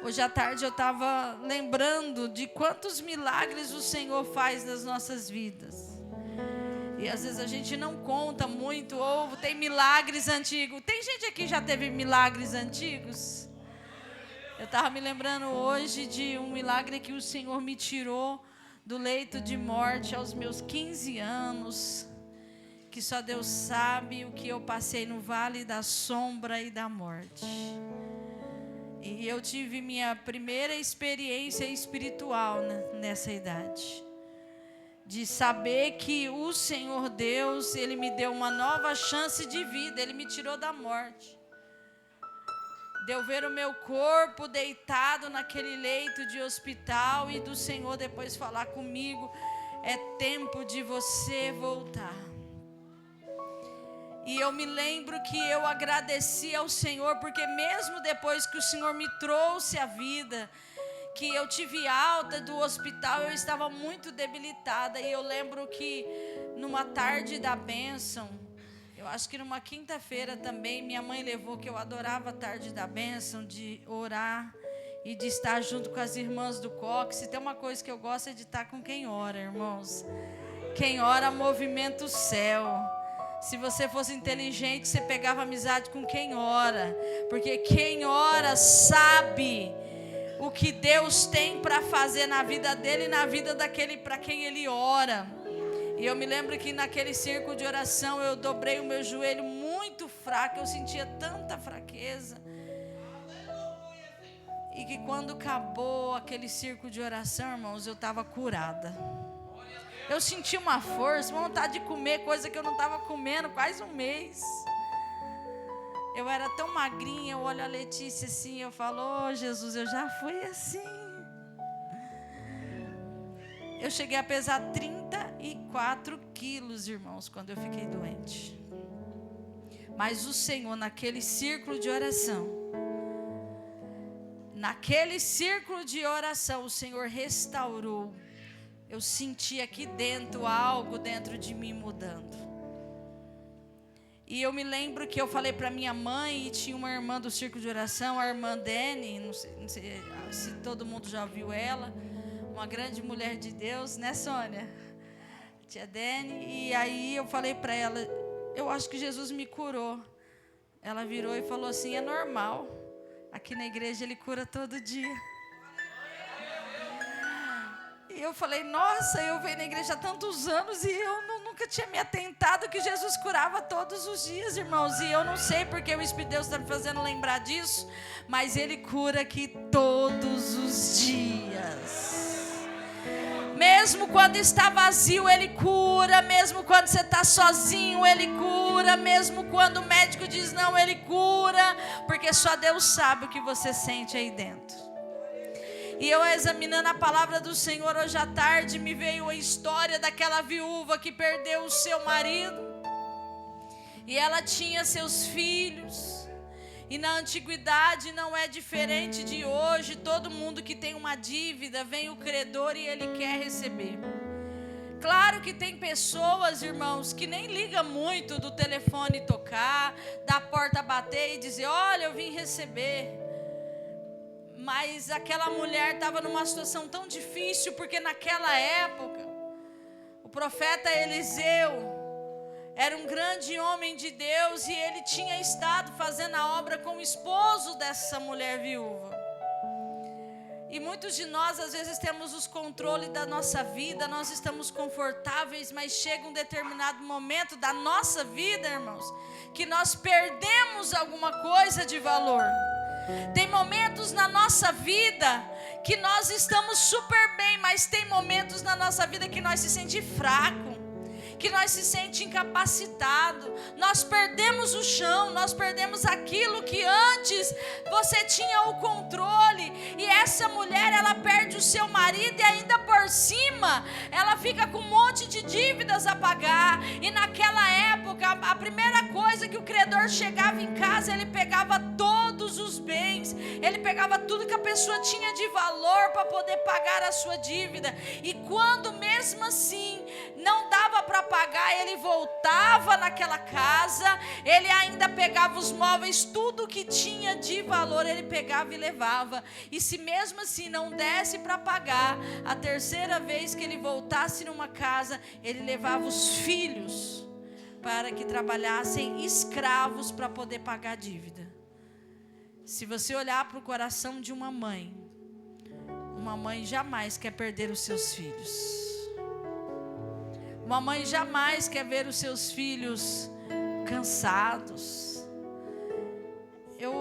Hoje à tarde eu estava lembrando de quantos milagres o Senhor faz nas nossas vidas. E às vezes a gente não conta muito, ou tem milagres antigos. Tem gente aqui que já teve milagres antigos? Eu estava me lembrando hoje de um milagre que o Senhor me tirou do leito de morte aos meus 15 anos. Que só Deus sabe o que eu passei no vale da sombra e da morte. E eu tive minha primeira experiência espiritual nessa idade. De saber que o Senhor Deus, Ele me deu uma nova chance de vida. Ele me tirou da morte. De eu ver o meu corpo deitado naquele leito de hospital. E do Senhor depois falar comigo: é tempo de você voltar. E eu me lembro que eu agradeci ao Senhor, porque mesmo depois que o Senhor me trouxe a vida, que eu tive alta do hospital, eu estava muito debilitada. E eu lembro que numa tarde da bênção, eu acho que numa quinta-feira também, minha mãe levou, que eu adorava a tarde da bênção, de orar e de estar junto com as irmãs do coque. Se tem uma coisa que eu gosto é de estar com quem ora, irmãos. Quem ora movimenta o céu. Se você fosse inteligente, você pegava amizade com quem ora. Porque quem ora sabe o que Deus tem para fazer na vida dele e na vida daquele para quem ele ora. E eu me lembro que naquele círculo de oração eu dobrei o meu joelho muito fraco. Eu sentia tanta fraqueza. E que quando acabou aquele círculo de oração, irmãos, eu estava curada. Eu senti uma força, uma vontade de comer coisa que eu não estava comendo quase um mês. Eu era tão magrinha, eu olho a Letícia assim, eu falo: oh, Jesus, eu já fui assim. Eu cheguei a pesar 34 quilos, irmãos, quando eu fiquei doente. Mas o Senhor, naquele círculo de oração, o Senhor restaurou. Eu senti aqui dentro algo dentro de mim mudando. E eu me lembro que eu falei para minha mãe, e tinha uma irmã do círculo de oração, a irmã Dene, não sei se todo mundo já viu ela, uma grande mulher de Deus, né, Sônia? Tia Dene. E aí eu falei para ela: eu acho que Jesus me curou. Ela virou e falou assim: é normal, aqui na igreja ele cura todo dia. E eu falei: nossa, eu venho na igreja há tantos anos e eu nunca tinha me atentado que Jesus curava todos os dias, irmãos. E eu não sei porque o Espírito de Deus está me fazendo lembrar disso, mas Ele cura aqui todos os dias. Mesmo quando está vazio, Ele cura. Mesmo quando você está sozinho, Ele cura. Mesmo quando o médico diz não, Ele cura. Porque só Deus sabe o que você sente aí dentro. E eu, examinando a palavra do Senhor hoje à tarde, me veio a história daquela viúva que perdeu o seu marido. E ela tinha seus filhos. E na antiguidade não é diferente de hoje. Todo mundo que tem uma dívida, vem o credor e ele quer receber. Claro que tem pessoas, irmãos, que nem ligam muito do telefone tocar, da porta bater e dizer: olha, eu vim receber. Mas aquela mulher estava numa situação tão difícil, porque naquela época, o profeta Eliseu era um grande homem de Deus, e ele tinha estado fazendo a obra com o esposo dessa mulher viúva. E muitos de nós, às vezes, temos os controles da nossa vida, nós estamos confortáveis, mas chega um determinado momento da nossa vida, irmãos, que nós perdemos alguma coisa de valor. Tem momentos na nossa vida que nós estamos super bem, mas tem momentos na nossa vida que nós se sentimos fracos, que nós se sentimos incapacitados. Nós perdemos o chão, nós perdemos aquilo que antes você tinha o controle. E essa mulher, ela perde o seu marido e ainda por cima ela fica com um monte de dívidas a pagar. E naquela época, a primeira coisa que o credor chegava em casa, ele pegava todos os bens, ele pegava tudo que a pessoa tinha de valor para poder pagar a sua dívida. E quando mesmo assim não dava para pagar, ele voltava naquela casa, ele ainda pegava os móveis, tudo que tinha de valor ele pegava e levava. E se mesmo assim não desse para pagar, a terceira vez que ele voltasse numa casa, ele levava os filhos para que trabalhassem escravos para poder pagar a dívida. Se você olhar para o coração de uma mãe jamais quer perder os seus filhos. Uma mãe jamais quer ver os seus filhos cansados.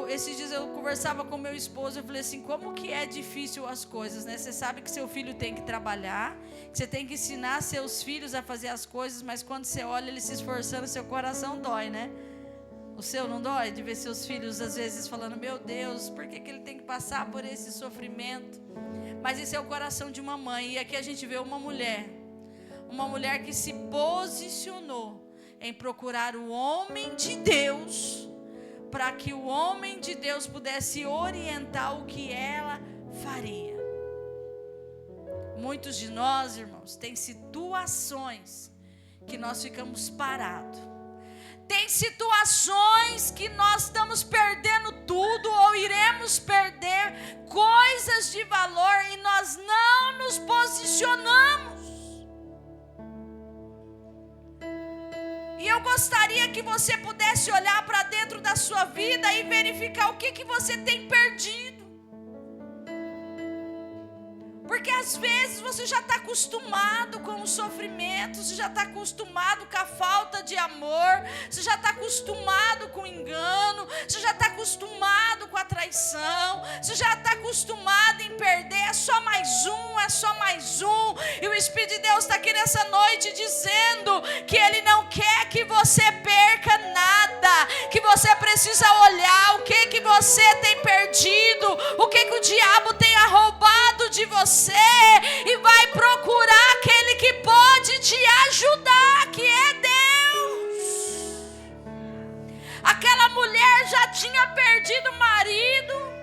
Esses dias eu conversava com meu esposo, eu falei assim, como que é difícil as coisas, né? Você sabe que seu filho tem que trabalhar, que você tem que ensinar seus filhos a fazer as coisas, mas quando você olha ele se esforçando, seu coração dói, né? O seu não dói de ver seus filhos às vezes falando, meu Deus, por que ele tem que passar por esse sofrimento? Mas esse é o coração de uma mãe. E aqui a gente vê uma mulher que se posicionou em procurar o homem de Deus, para que o homem de Deus pudesse orientar o que ela faria. Muitos de nós, irmãos, tem situações que nós ficamos parados. Tem situações que nós estamos perdendo tudo ou iremos perder coisas de valor e nós não nos posicionamos. E eu gostaria que você pudesse olhar para dentro da sua vida e verificar o que você tem perdido. Porque às vezes você já está acostumado com o sofrimento, você já está acostumado com a falta de amor, você já está acostumado com o engano, você já está acostumado com a traição, você já está acostumado em perder, é só mais um. E o Espírito de Deus está aqui nessa noite dizendo que Ele não quer que você perca nada, que você precisa olhar o que você tem perdido, o que o diabo tem roubado de você. E vai procurar aquele que pode te ajudar, que é Deus. Aquela mulher já tinha perdido o marido,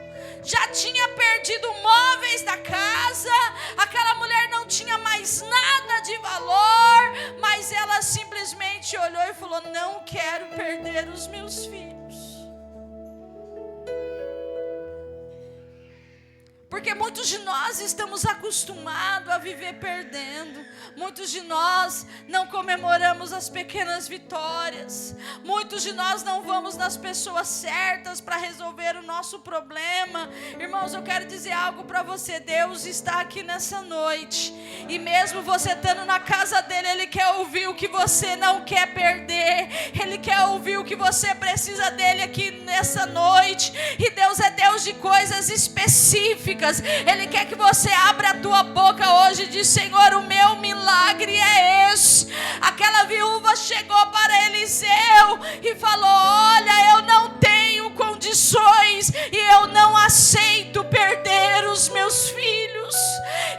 já tinha perdido móveis da casa, aquela mulher não tinha mais nada de valor, mas ela simplesmente olhou e falou, não quero perder os meus filhos. Porque muitos de nós estamos acostumados a viver perdendo. Muitos de nós não comemoramos as pequenas vitórias. Muitos de nós não vamos nas pessoas certas para resolver o nosso problema. Irmãos, eu quero dizer algo para você. Deus está aqui nessa noite. E mesmo você estando na casa dele, Ele quer ouvir o que você não quer perder. Ele quer ouvir o que você precisa dele aqui nessa noite. E Deus é Deus de coisas específicas. Ele quer que você abra a tua boca hoje e diz, Senhor, o meu milagre é esse. Aquela viúva chegou para Eliseu e falou, olha, eu não tenho condições e eu não aceito perder os meus filhos.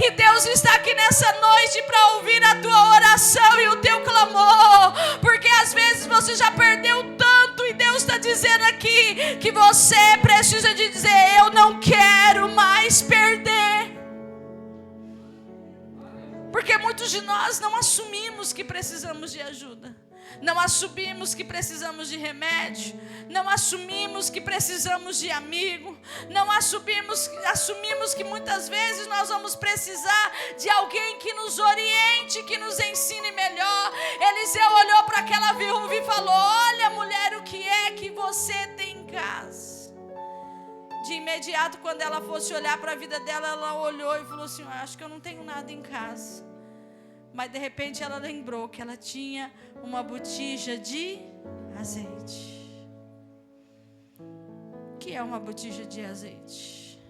E Deus está aqui nessa noite para ouvir a tua oração e o teu clamor, porque às vezes você já perdeu tanto e Deus está dizendo aqui que você precisa de dizer, eu não quero mais perder. Porque muitos de nós não assumimos que precisamos de ajuda, não assumimos que precisamos de remédio, não assumimos que precisamos de amigo, não assumimos que muitas vezes nós vamos precisar de alguém que nos oriente, que nos ensine melhor. Eliseu olhou para aquela viúva e falou, olha mulher, o que é que você tem em casa? De imediato, quando ela fosse olhar para a vida dela, ela olhou e falou assim, acho que eu não tenho nada em casa. Mas de repente ela lembrou que ela tinha uma botija de azeite. O que é uma botija de azeite?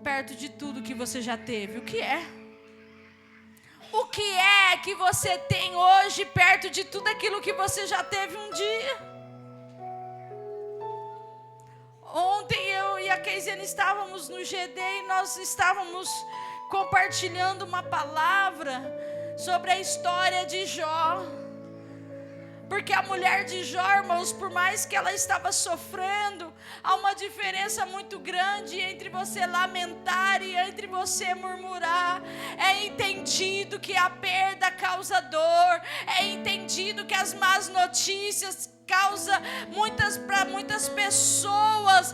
Perto de tudo que você já teve, o que é? O que é que você tem hoje perto de tudo aquilo que você já teve um dia? Ontem eu e a Keisiane estávamos no GD e nós estávamos compartilhando uma palavra sobre a história de Jó. Porque a mulher de Jó, irmãos, por mais que ela estava sofrendo, há uma diferença muito grande entre você lamentar e entre você murmurar. É entendido que a perda causa dor, é entendido que as más notícias causa para muitas pessoas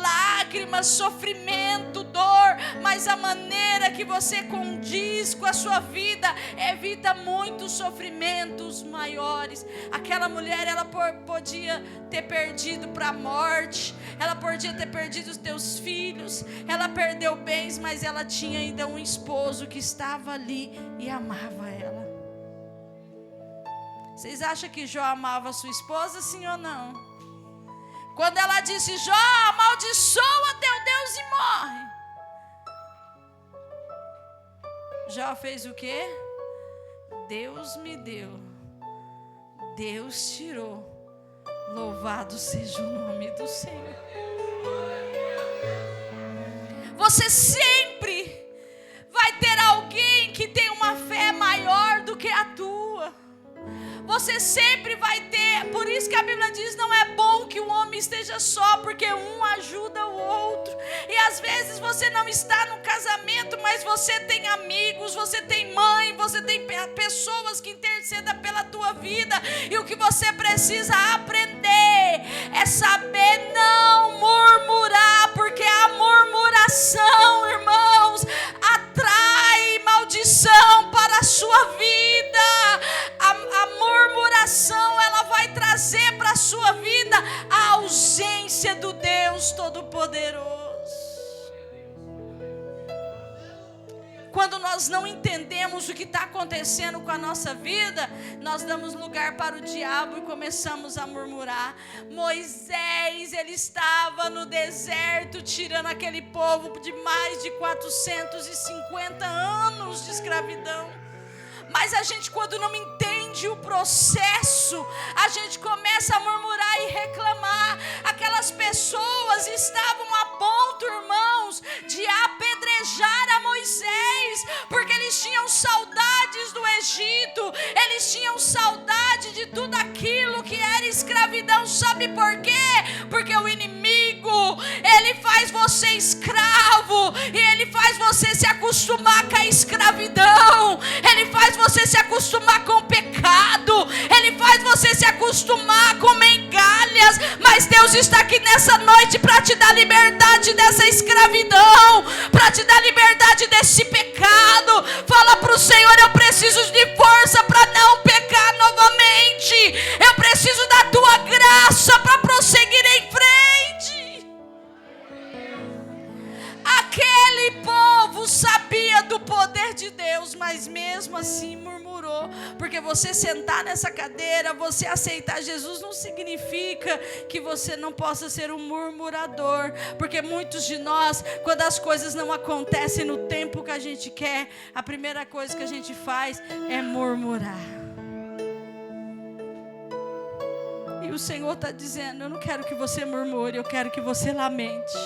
lágrimas, sofrimento, dor, mas a maneira que você condiz com a sua vida evita muitos sofrimentos maiores. Aquela mulher, ela podia ter perdido para a morte, ela podia ter perdido os teus filhos, ela perdeu bens, mas ela tinha ainda um esposo que estava ali e amava ela. Vocês acham que Jó amava a sua esposa, sim ou não? Quando ela disse: Jó, amaldiçoa teu Deus e morre, Jó fez o quê? Deus me deu, Deus tirou, louvado seja o nome do Senhor. Você sempre vai ter alguém que tem uma fé maior do que a tua. Você sempre vai ter, por isso que a Bíblia diz: não é bom que o homem esteja só, porque um ajuda o outro. E às vezes você não está no casamento, mas você tem amigos, você tem mãe, você tem pessoas que intercedam pela tua vida. E o que você precisa aprender é saber não murmurar, porque a murmuração, irmãos, atrai maldição para a sua vida. A murmuração, ela vai trazer para a sua vida a ausência do Deus Todo-Poderoso. Quando nós não entendemos o que está acontecendo com a nossa vida, nós damos lugar para o diabo e começamos a murmurar. Moisés, ele estava no deserto tirando aquele povo de mais de 450 anos de escravidão. Mas a gente, quando não entende o processo, a gente começa a murmurar e reclamar. Aquelas pessoas estavam a ponto, irmãos, de apedrejar a Moisés, porque eles tinham saudades do Egito, eles tinham saudade de tudo aquilo que era escravidão. Sabe por quê? Porque o inimigo, ele faz você escravo, e ele faz você se acostumar com a escravidão, ele faz você se acostumar com o pecado, ele faz você se acostumar com migalhas. Mas Deus está aqui nessa noite para te dar liberdade dessa escravidão, para te dar liberdade desse pecado. Fala para o Senhor: eu preciso de força para não pecar novamente, eu preciso da tua graça para prosseguir em frente. Aquele povo sabia do poder de Deus, mas mesmo assim murmurou. Porque você sentar nessa cadeira, você aceitar Jesus, não significa que você não possa ser um murmurador. Porque muitos de nós, quando as coisas não acontecem no tempo que a gente quer, a primeira coisa que a gente faz é murmurar. E o Senhor está dizendo: eu não quero que você murmure, eu quero que você lamente.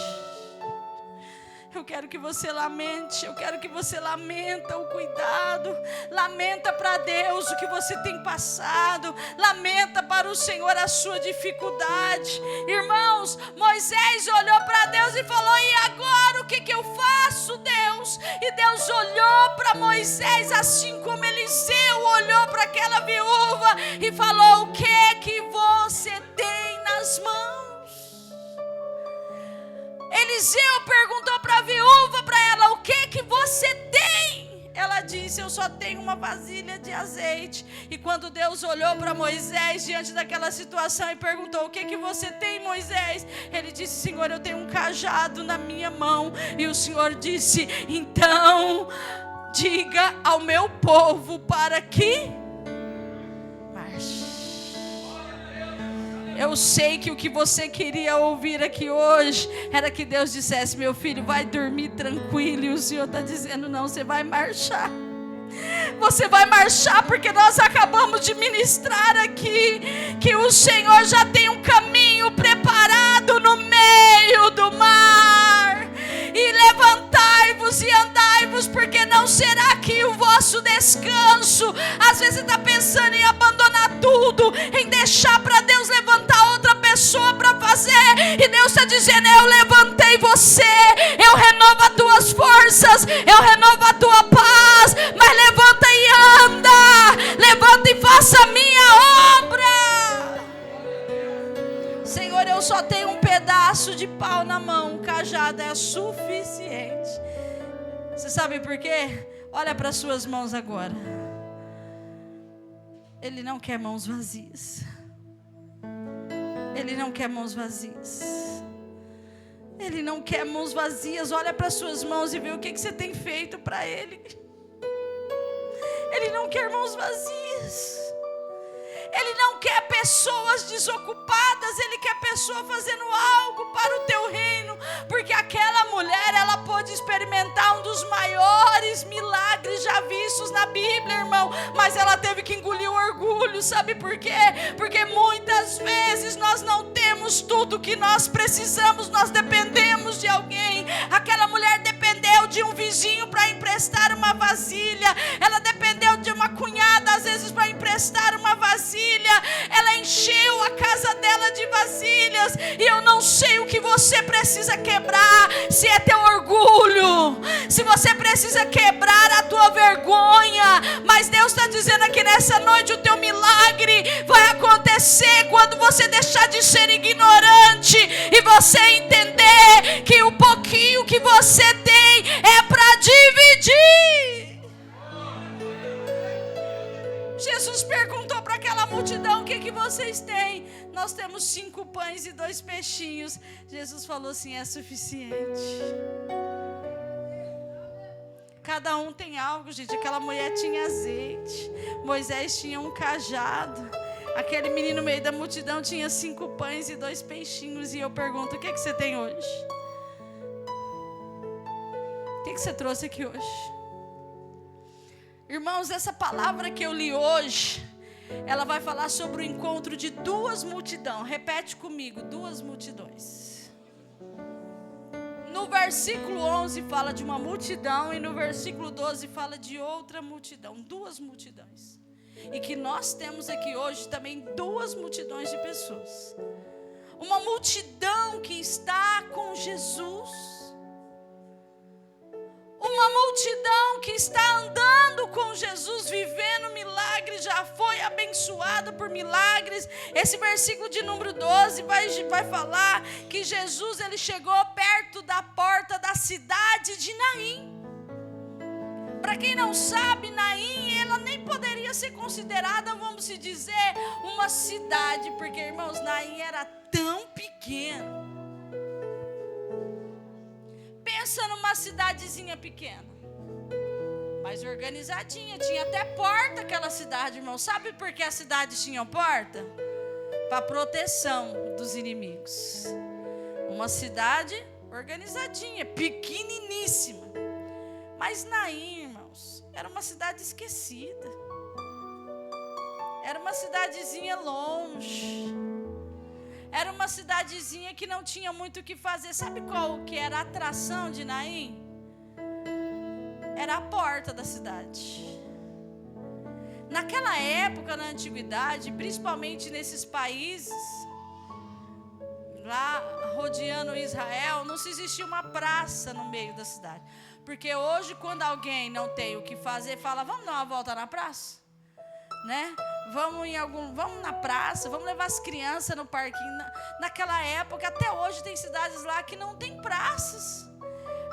Eu quero que você lamente, eu quero que você lamenta o cuidado, lamenta para Deus o que você tem passado, lamenta para o Senhor a sua dificuldade. Irmãos, Moisés olhou para Deus e falou: e agora o que eu faço, Deus? E Deus olhou para Moisés, assim como Eliseu olhou para aquela viúva e falou: o que você tem nas mãos? Eliseu perguntou para a viúva, para ela: o que você tem? Ela disse: eu só tenho uma vasilha de azeite. E quando Deus olhou para Moisés diante daquela situação e perguntou: o que você tem, Moisés? Ele disse: Senhor, eu tenho um cajado na minha mão. E o Senhor disse: então diga ao meu povo para que marche. Eu sei que o que você queria ouvir aqui hoje era que Deus dissesse: meu filho, vai dormir tranquilo. E o Senhor está dizendo: não, você vai marchar. Você vai marchar, porque nós acabamos de ministrar aqui que o Senhor já tem um caminho preparado no meio do mar. E levantai-vos e andai-vos, porque não será aqui o vosso descanso. Às vezes você está pensando em abandonar tudo. Deus está dizendo: eu levantei você, eu renovo as tuas forças, eu renovo a tua paz, mas levanta e anda, levanta e faça a minha obra. Senhor, eu só tenho um pedaço de pau na mão, o cajado é suficiente. Você sabe por quê? Olha para as suas mãos agora. Ele não quer mãos vazias. Ele não quer mãos vazias. Ele não quer mãos vazias. Olha para as suas mãos e vê o que você tem feito para Ele. Ele não quer mãos vazias. Ele não quer pessoas desocupadas. Ele quer pessoa fazendo algo para o teu reino. Porque aquela mulher, ela pôde experimentar um dos maiores milagres já vistos na Bíblia, irmão. Mas ela teve que engolir o orgulho. Sabe por quê? Porque muitas vezes nós não temos tudo que nós precisamos. Nós dependemos de alguém. Aquela mulher dependeu de um vizinho para emprestar uma vasilha. Ela dependeu de uma cunhada, às vezes, para emprestar uma vasilha. Ela encheu a casa dela de vasilhas. E eu não sei o que você precisa quebrar. Se é teu orgulho, se você precisa quebrar a tua vergonha. Mas Deus está dizendo aqui nessa noite: o teu milagre vai acontecer quando você deixar de ser ignorante e você entender que o pouquinho que você tem é para dividir. Jesus perguntou para aquela multidão: o que vocês têm? Nós temos 5 pães e 2 peixinhos. Jesus falou assim: é suficiente. Cada um tem algo, gente. Aquela mulher tinha azeite, Moisés tinha um cajado, aquele menino no meio da multidão tinha 5 pães e 2 peixinhos. E eu pergunto: o que você tem hoje? O que você trouxe aqui hoje? Irmãos, essa palavra que eu li hoje, ela vai falar sobre o encontro de 2 multidões. Repete comigo: 2 multidões. No versículo 11 fala de uma multidão, e no versículo 12 fala de outra multidão. 2 multidões. E que nós temos aqui hoje também 2 multidões de pessoas. Uma multidão que está com Jesus. Uma multidão que está andando com Jesus, vivendo milagres, já foi abençoado por milagres. Esse versículo de número 12 vai falar que Jesus, ele chegou perto da porta da cidade de Naim. Para quem não sabe, Naim, ela nem poderia ser considerada, vamos dizer, uma cidade, porque, irmãos, Naim era tão pequeno. Pensa numa cidadezinha pequena, mas organizadinha, tinha até porta aquela cidade, irmão. Sabe por que a cidade tinha porta? Para proteção dos inimigos. Uma cidade organizadinha, pequeniníssima. Mas Naim, irmãos, era uma cidade esquecida. Era uma cidadezinha longe. Era uma cidadezinha que não tinha muito o que fazer. Sabe qual que era a atração de Naim? Era a porta da cidade. Naquela época, na antiguidade, principalmente nesses países, lá rodeando Israel, não se existia uma praça no meio da cidade. Porque hoje, quando alguém não tem o que fazer, fala: vamos dar uma volta na praça? Né? Vamos na praça, vamos levar as crianças no parquinho. Naquela época, até hoje tem cidades lá que não tem praças.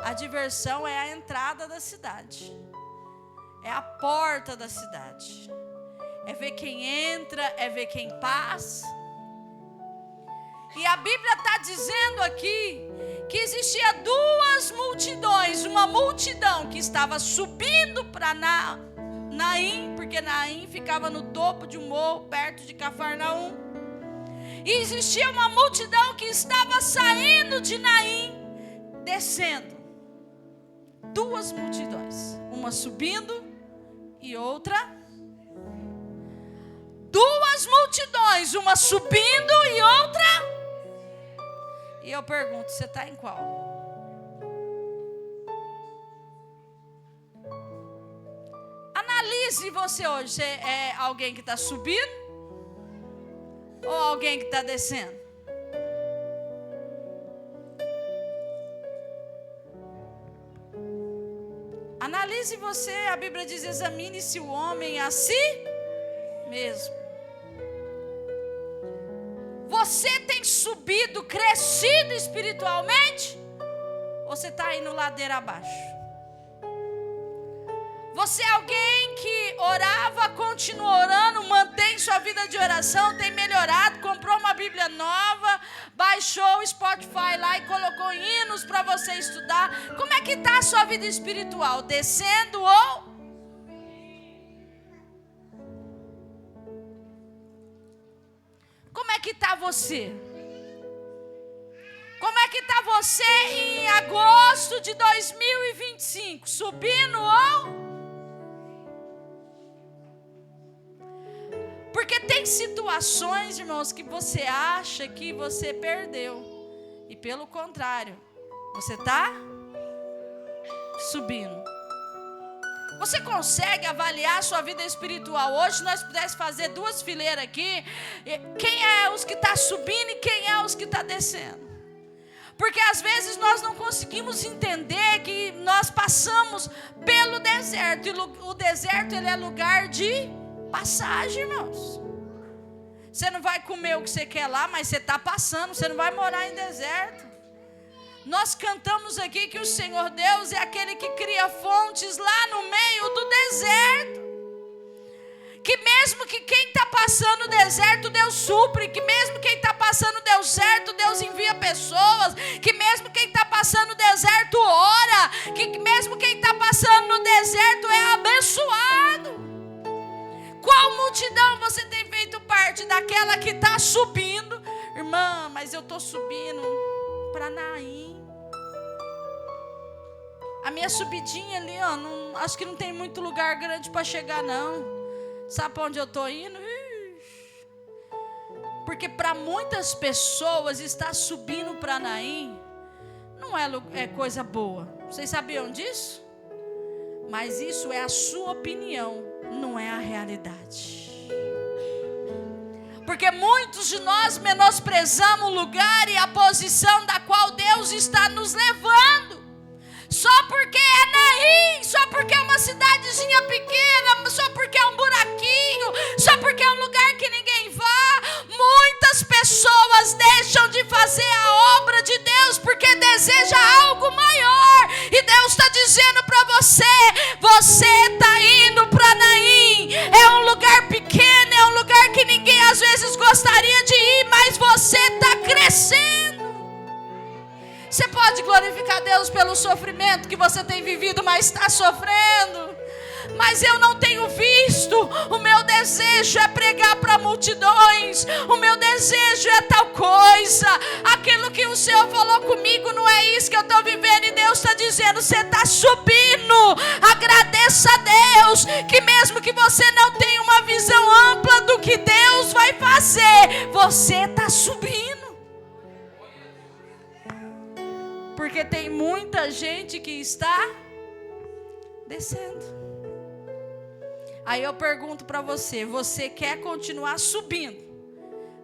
A diversão é a entrada da cidade, é a porta da cidade, é ver quem entra, é ver quem passa. E a Bíblia está dizendo aqui que existia 2 multidões. Uma multidão que estava subindo para Naim, porque Naim ficava no topo de um morro perto de Cafarnaum. E existia uma multidão que estava saindo de Naim, descendo. 2 multidões, uma subindo e outra. 2 multidões, uma subindo e outra. E eu pergunto: você está em qual? Analise você hoje. Você é alguém que está subindo ou alguém que está descendo? Analise você, a Bíblia diz: examine-se o homem a si mesmo. Você tem subido, crescido espiritualmente? Ou você está indo ladeira abaixo? Você é alguém que orava, continua orando, mantém sua vida de oração, tem melhorado, comprou uma Bíblia nova, baixou o Spotify lá e colocou hinos para você estudar. Como é que está a sua vida espiritual? Descendo ou? Como é que está você? Como é que está você em agosto de 2025? Subindo ou? Porque tem situações, irmãos, que você acha que você perdeu. E pelo contrário, você está subindo. Você consegue avaliar a sua vida espiritual hoje? Se nós pudéssemos fazer 2 fileiras aqui. Quem é os que está subindo e quem é os que está descendo? Porque às vezes nós não conseguimos entender que nós passamos pelo deserto. E o deserto, ele é lugar de passagem, irmãos. Você não vai comer o que você quer lá, mas você está passando. Você não vai morar em deserto. Nós cantamos aqui que o Senhor Deus é aquele que cria fontes lá no meio do deserto. Que mesmo que quem está passando o deserto, Deus supre. Que mesmo quem está passando o deserto, Deus envia pessoas. Que mesmo quem está passando o deserto, ora. Que mesmo quem está passando no deserto é abençoado. Qual multidão você tem feito parte? Daquela que está subindo? Irmã, mas eu estou subindo para Naim. A minha subidinha ali, ó, acho que não tem muito lugar grande para chegar, não. Sabe para onde eu estou indo? Porque para muitas pessoas estar subindo para Naim não é coisa boa. Vocês sabiam disso? Mas isso é a sua opinião, não é a realidade. Porque muitos de nós menosprezamos o lugar e a posição da qual Deus está nos levando. Só porque é Naim, só porque é uma cidadezinha pequena, só porque é um buraquinho, só porque é um lugar que ninguém vá. Muitas pessoas deixam de fazer a obra de Deus porque deseja algo maior. E Deus está dizendo para você, você está indo para Naim. É um lugar pequeno, é um lugar que ninguém às vezes gostaria de ir, mas você está crescendo. Você pode glorificar Deus pelo sofrimento que você tem vivido, mas está sofrendo. Mas eu não tenho visto. O meu desejo é pregar para multidões. O meu desejo é tal coisa. Aquilo que o Senhor falou comigo não é isso que eu estou vivendo. E Deus está dizendo, você está subindo. Agradeça a Deus, que mesmo que você não tenha uma visão ampla do que Deus vai fazer, você está subindo. Porque tem muita gente que está descendo. Aí eu pergunto para você, você quer continuar subindo?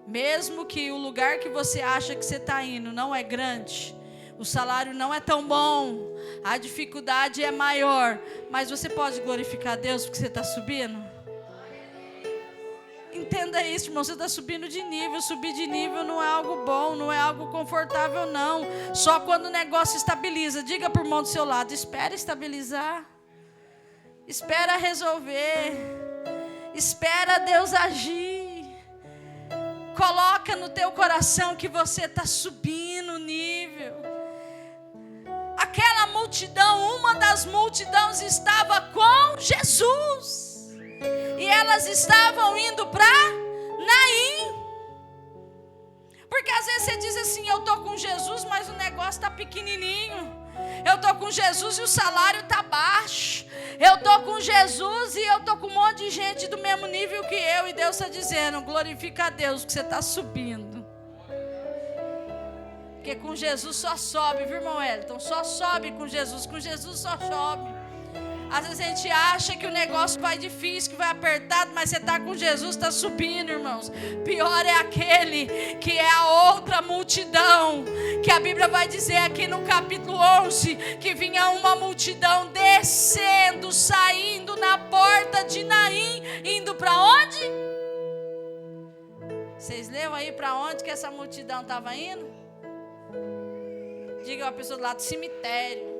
Mesmo que o lugar que você acha que você está indo não é grande, o salário não é tão bom, a dificuldade é maior, mas você pode glorificar a Deus porque você está subindo? Entenda isso, irmão, você está subindo de nível. Subir de nível não é algo bom, não é algo confortável, não. Só quando o negócio estabiliza. Diga para o irmão do seu lado, espera estabilizar. Espera resolver. Espera Deus agir. Coloca no teu coração que você está subindo o nível. Aquela multidão, uma das multidões estava com Jesus. E elas estavam indo para Naim. Porque às vezes você diz assim, eu estou com Jesus, mas o negócio está pequenininho. Eu estou com Jesus e o salário está baixo. Eu estou com Jesus e eu estou com um monte de gente do mesmo nível que eu. E Deus está dizendo, glorifica a Deus que você está subindo. Porque com Jesus só sobe, viu, irmão Wellington? Só sobe com Jesus só sobe. Às vezes a gente acha que o negócio vai difícil, que vai apertado, mas você está com Jesus, está subindo, irmãos. Pior é aquele que é a outra multidão, que a Bíblia vai dizer aqui no capítulo 11, que vinha uma multidão descendo, saindo na porta de Naim, indo para onde? Vocês leram aí para onde que essa multidão estava indo? Diga a pessoa do lado, cemitério.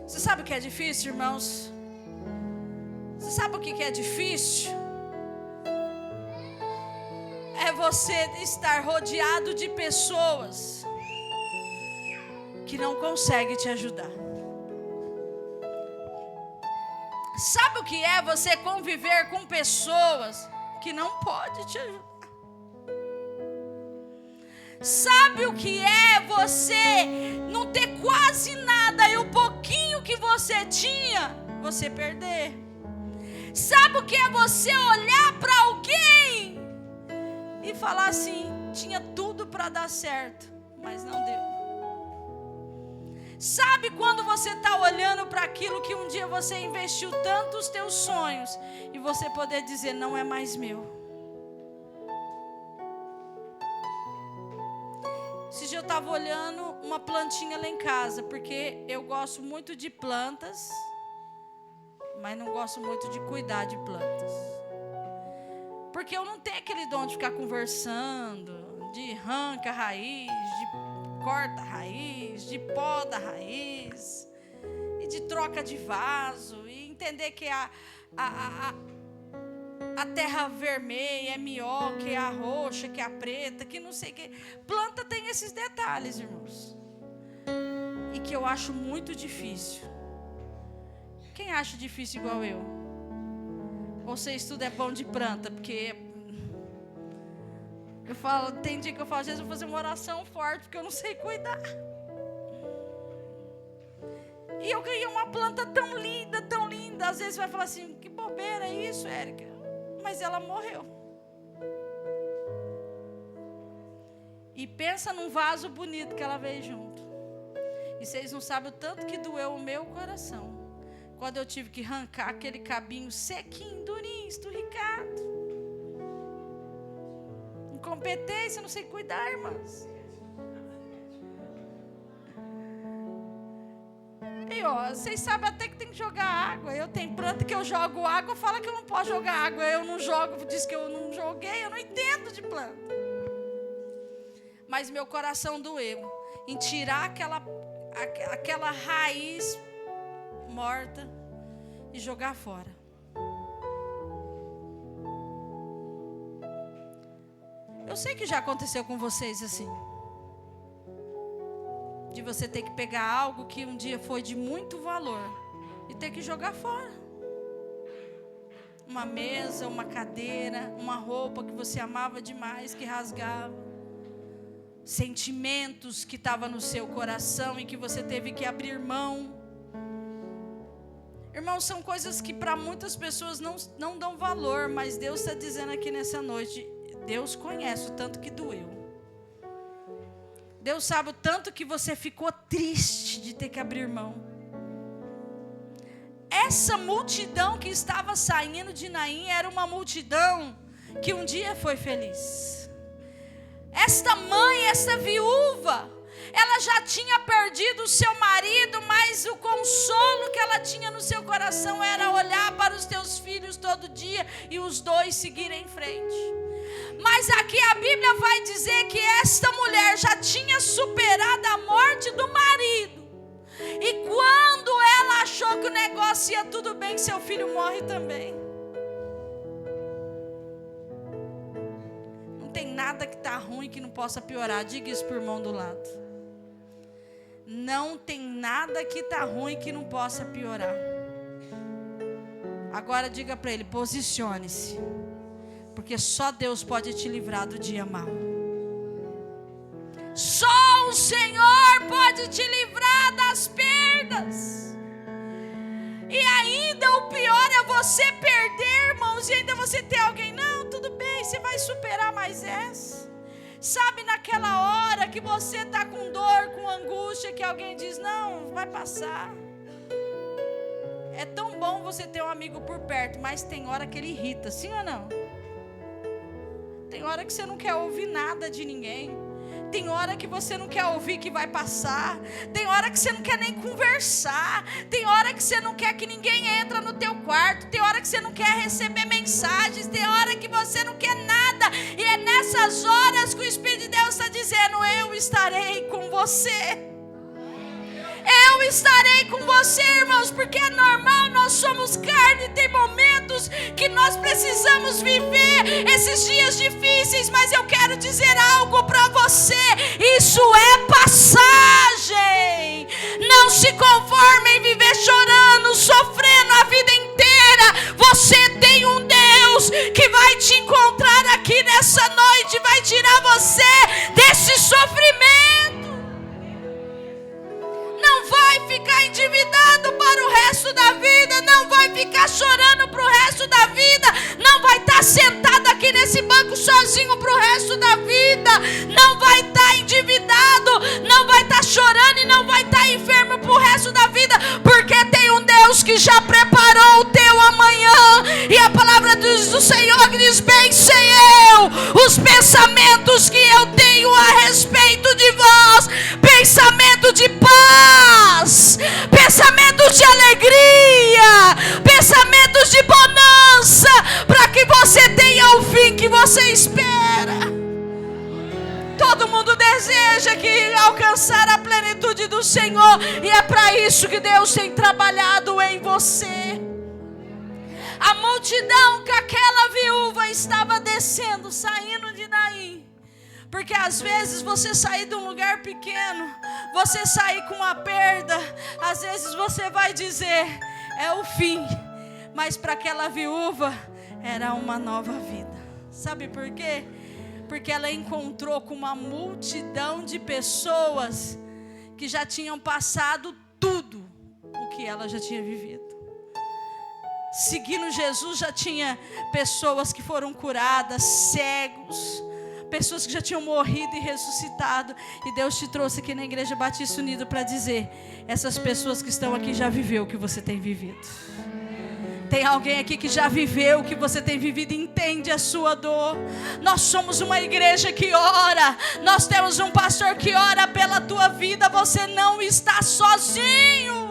Você sabe o que é difícil, irmãos? Você sabe o que é difícil? É você estar rodeado de pessoas que não conseguem te ajudar. Sabe o que é você conviver com pessoas que não podem te ajudar? Sabe o que é você não ter quase nada e o pouquinho que você tinha, você perder? Sabe o que é você olhar para alguém e falar assim, tinha tudo para dar certo, mas não deu? Sabe quando você está olhando para aquilo que um dia você investiu tanto os teus sonhos e você poder dizer, não é mais meu? Esse dia eu estava olhando uma plantinha lá em casa, porque eu gosto muito de plantas, mas não gosto muito de cuidar de plantas. Porque eu não tenho aquele dom de ficar conversando, de arranca a raiz, de corta a raiz, de poda a raiz, e de troca de vaso, e entender que a terra vermelha é melhor que a roxa, que a preta, que não sei o que. Planta tem esses detalhes, irmãos. E que eu acho muito difícil. Quem acha difícil igual eu? Vocês tudo é bom de planta, porque eu falo, tem dia que eu falo, Jesus, eu vou fazer uma oração forte, porque eu não sei cuidar. E eu ganhei uma planta tão linda, tão linda. Às vezes você vai falar assim, que bobeira é isso, Érica? Mas ela morreu. E pensa num vaso bonito que ela veio junto. E vocês não sabem o tanto que doeu o meu coração quando eu tive que arrancar aquele cabinho sequinho, durinho, esturricado. Incompetência, não sei cuidar, irmãos. E ó, vocês sabem até que tem que jogar água. Eu tenho planta que eu jogo água, fala que eu não posso jogar água. Eu não jogo, diz que eu não joguei, eu não entendo de planta. Mas meu coração doeu em tirar aquela raiz morta e jogar fora. Eu sei que já aconteceu com vocês assim. De você ter que pegar algo que um dia foi de muito valor e ter que jogar fora. Uma mesa, uma cadeira, uma roupa que você amava demais, que rasgava. Sentimentos que estavam no seu coração e que você teve que abrir mão. Irmãos, são coisas que para muitas pessoas não dão valor, mas Deus está dizendo aqui nessa noite, Deus conhece o tanto que doeu. Deus sabe o tanto que você ficou triste de ter que abrir mão. Essa multidão que estava saindo de Naim era uma multidão que um dia foi feliz. Esta mãe, esta viúva, ela já tinha perdido o seu marido, mas o consolo que ela tinha no seu coração era olhar para os teus filhos todo dia e os dois seguirem em frente. Mas aqui a Bíblia vai dizer que esta mulher já tinha superado a morte do marido. E quando ela achou que o negócio ia tudo bem, seu filho morre também. Não tem nada que está ruim que não possa piorar. Diga isso para o irmão do lado. Não tem nada que está ruim que não possa piorar. Agora diga para ele, posicione-se. Porque só Deus pode te livrar do dia mau. Só o Senhor pode te livrar das perdas. E ainda o pior é você perder, irmãos, e ainda você ter alguém, não, tudo bem, você vai superar mais essa. Sabe, naquela hora que você está com dor, com angústia, que alguém diz, não, vai passar. É tão bom você ter um amigo por perto, mas tem hora que ele irrita, sim ou não? Tem hora que você não quer ouvir nada de ninguém. Tem hora que você não quer ouvir que vai passar. Tem hora que você não quer nem conversar. Tem hora que você não quer que ninguém entre no teu quarto. Tem hora que você não quer receber mensagens. Tem hora que você não quer nada. E é nessas horas que o Espírito de Deus está dizendo, eu estarei com você. Eu estarei com você, irmãos, porque é normal, nós somos carne, tem momentos que nós precisamos viver esses dias difíceis, mas eu quero dizer algo para você, isso é passagem. Não se conforme em viver chorando, sofrendo a vida inteira. Você tem um Deus que vai te encontrar aqui nessa noite, vai tirar você desse sofrimento. Não vai ficar endividado para o resto da vida, não vai ficar chorando para o resto da vida, não vai estar sentado aqui nesse banco sozinho para o resto da vida, não vai estar endividado, não vai estar chorando e não vai estar enfermo para o resto da vida, porque tem um Deus que já preparou o teu amanhã. E a palavra do Senhor diz, bem sei eu os pensamentos que eu tenho a respeito de vós, pensamento de paz, pensamentos de alegria, pensamentos de bonança, para que você tenha o fim que você espera. Todo mundo deseja que alcançar a plenitude do Senhor, e é para isso que Deus tem trabalhado em você. A multidão que aquela viúva estava descendo, saindo de Naim. Porque às vezes você sair de um lugar pequeno, você sair com uma perda, às vezes você vai dizer, é o fim. Mas para aquela viúva, era uma nova vida. Sabe por quê? Porque ela encontrou com uma multidão de pessoas que já tinham passado tudo o que ela já tinha vivido. Seguindo Jesus, já tinha pessoas que foram curadas, cegos, pessoas que já tinham morrido e ressuscitado. E Deus te trouxe aqui na Igreja Batista Unido para dizer, essas pessoas que estão aqui já viveu o que você tem vivido. Tem alguém aqui que já viveu o que você tem vivido e entende a sua dor. Nós somos uma igreja que ora. Nós temos um pastor que ora pela tua vida. Você não está sozinho.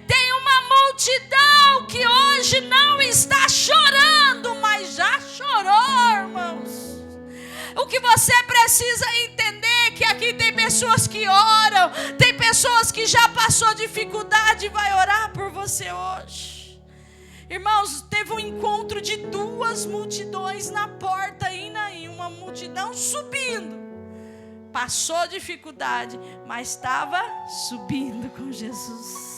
Tem uma multidão que hoje não está chorando, mas já chorou, irmãos. O que você precisa entender é que aqui tem pessoas que oram, tem pessoas que já passou dificuldade e vai orar por você hoje. Irmãos, teve um encontro de duas multidões na porta em Naim, uma multidão subindo. Passou dificuldade, mas estava subindo com Jesus.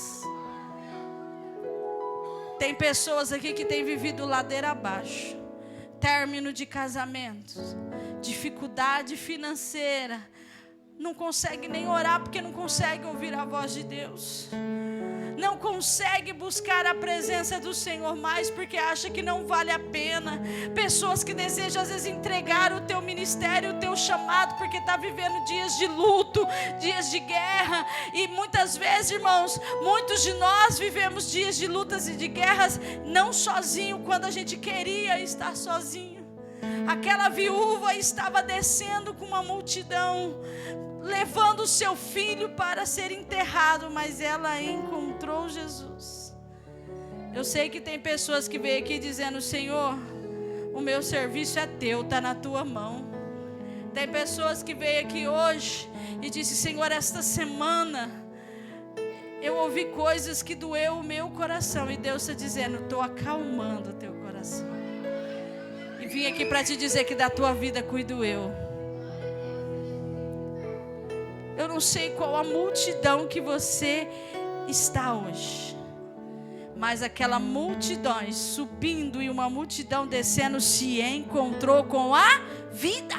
Tem pessoas aqui que têm vivido ladeira abaixo. Término de casamentos, dificuldade financeira, não consegue nem orar porque não consegue ouvir a voz de Deus, não consegue buscar a presença do Senhor mais porque acha que não vale a pena. Pessoas que desejam às vezes entregar o teu ministério, o teu chamado, porque está vivendo dias de luto, dias de guerra. E muitas vezes, irmãos, muitos de nós vivemos dias de lutas e de guerras não sozinho, quando a gente queria estar sozinho. Aquela viúva estava descendo com uma multidão, levando o seu filho para ser enterrado, mas ela encontrou Jesus. Eu sei que tem pessoas que veio aqui dizendo, Senhor, o meu serviço é teu, está na tua mão. Tem pessoas que veio aqui hoje e disse, Senhor, esta semana eu ouvi coisas que doeu o meu coração, e Deus está dizendo, estou acalmando o teu coração, e vim aqui para te dizer que da tua vida cuido eu. Eu não sei qual a multidão que você está hoje, mas aquela multidão subindo e uma multidão descendo se encontrou com a vida.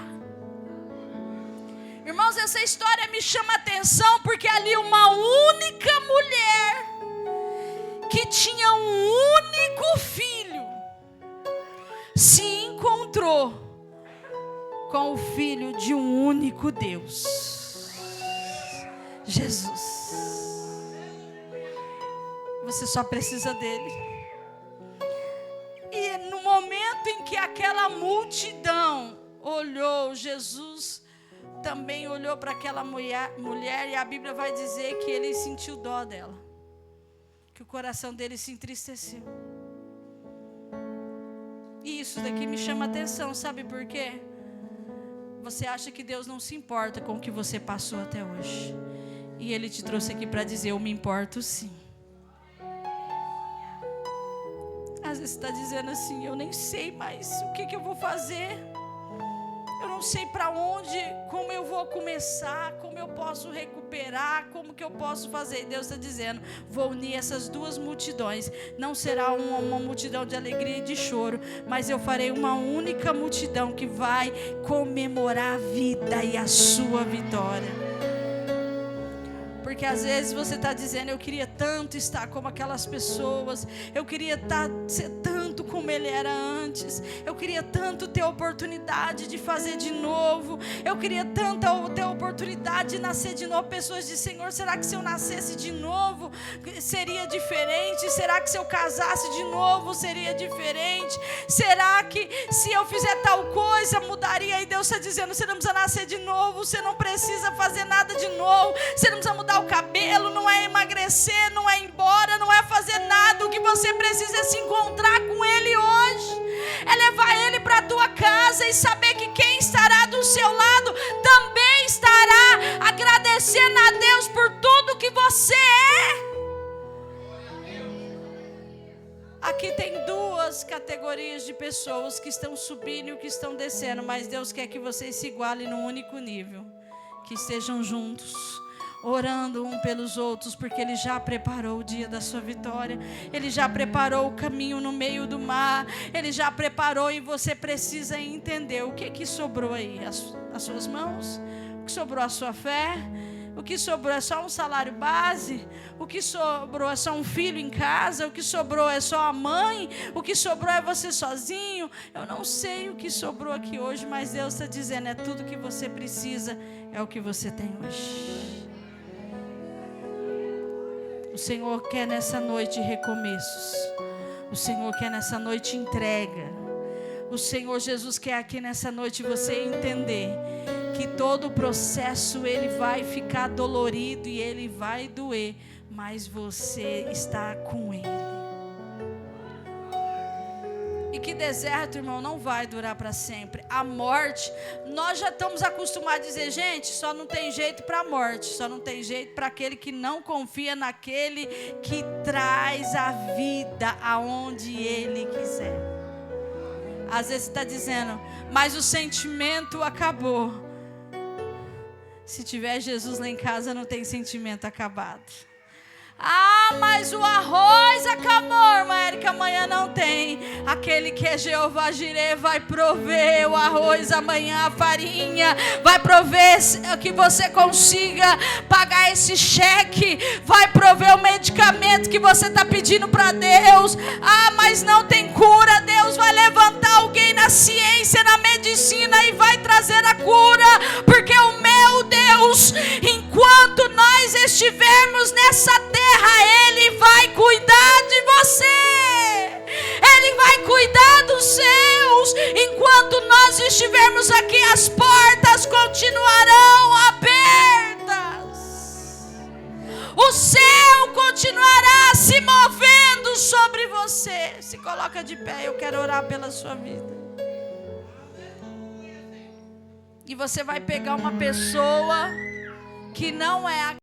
Irmãos, essa história me chama a atenção porque ali uma única mulher que tinha um único filho se encontrou com o Filho de um único Deus, Jesus. Você só precisa dele. E no momento em que aquela multidão olhou, Jesus também olhou para aquela mulher, e a Bíblia vai dizer que ele sentiu dó dela, que o coração dele se entristeceu. E isso daqui me chama atenção, sabe por quê? Você acha que Deus não se importa com o que você passou até hoje, e Ele te trouxe aqui para dizer: eu me importo sim. Às vezes você está dizendo assim: eu nem sei mais o que eu vou fazer, eu não sei para onde, como eu vou começar, como eu posso recuperar, como que eu posso fazer. E Deus está dizendo: vou unir essas duas multidões. Não será uma multidão de alegria e de choro, mas eu farei uma única multidão que vai comemorar a vida e a sua vitória. Porque às vezes você está dizendo: eu queria tanto estar como aquelas pessoas, eu queria ser tanto como ele era antes, eu queria tanto ter a oportunidade de fazer de novo, eu queria tanto ter a oportunidade de nascer de novo. Pessoas dizem: Senhor, será que se eu nascesse de novo seria diferente? Será que se eu casasse de novo seria diferente? Será que se eu fizer tal coisa mudaria? E Deus está dizendo: você não precisa nascer de novo, você não precisa fazer nada de novo, você não precisa mudar o cabelo, não é emagrecer, não é ir embora, não é fazer nada. O que você precisa é se encontrar com Ele hoje, é levar Ele para a tua casa e saber que quem estará do seu lado também estará agradecendo a Deus por tudo que você é. Aqui tem duas categorias de pessoas, que estão subindo e que estão descendo, mas Deus quer que vocês se igualem num único nível, que estejam juntos, orando um pelos outros, porque Ele já preparou o dia da sua vitória, Ele já preparou o caminho no meio do mar, Ele já preparou, e você precisa entender o que sobrou aí. As suas mãos? O que sobrou? A sua fé? O que sobrou é só um salário base? O que sobrou é só um filho em casa? O que sobrou é só a mãe? O que sobrou é você sozinho? Eu não sei o que sobrou aqui hoje, mas Deus está dizendo: é tudo que você precisa, é o que você tem hoje. O Senhor quer nessa noite recomeços. O Senhor quer nessa noite entrega. O Senhor Jesus quer aqui nessa noite você entender que todo o processo ele vai ficar dolorido e ele vai doer, mas você está com Ele. E que deserto, irmão, não vai durar para sempre. A morte, nós já estamos acostumados a dizer: gente, só não tem jeito para a morte, só não tem jeito para aquele que não confia naquele que traz a vida aonde Ele quiser. Às vezes você está dizendo: mas o sentimento acabou. Se tiver Jesus lá em casa, não tem sentimento acabado. Ah, mas o arroz acabou, irmã Érica, amanhã não tem. Aquele que é Jeová Jireh vai prover o arroz amanhã, a farinha, vai prover que você consiga pagar esse cheque, vai prover o medicamento que você está pedindo para Deus. Ah, mas não tem cura. Deus vai levantar alguém na ciência, na medicina, e vai trazer a cura, porque o meu Deus, enquanto nós estivermos nessa terra, Ele vai cuidar de você, Ele vai cuidar dos seus. Enquanto nós estivermos aqui, as portas continuarão abertas, o céu continuará se movendo sobre você. Se coloca de pé, eu quero orar pela sua vida. E você vai pegar uma pessoa que não é a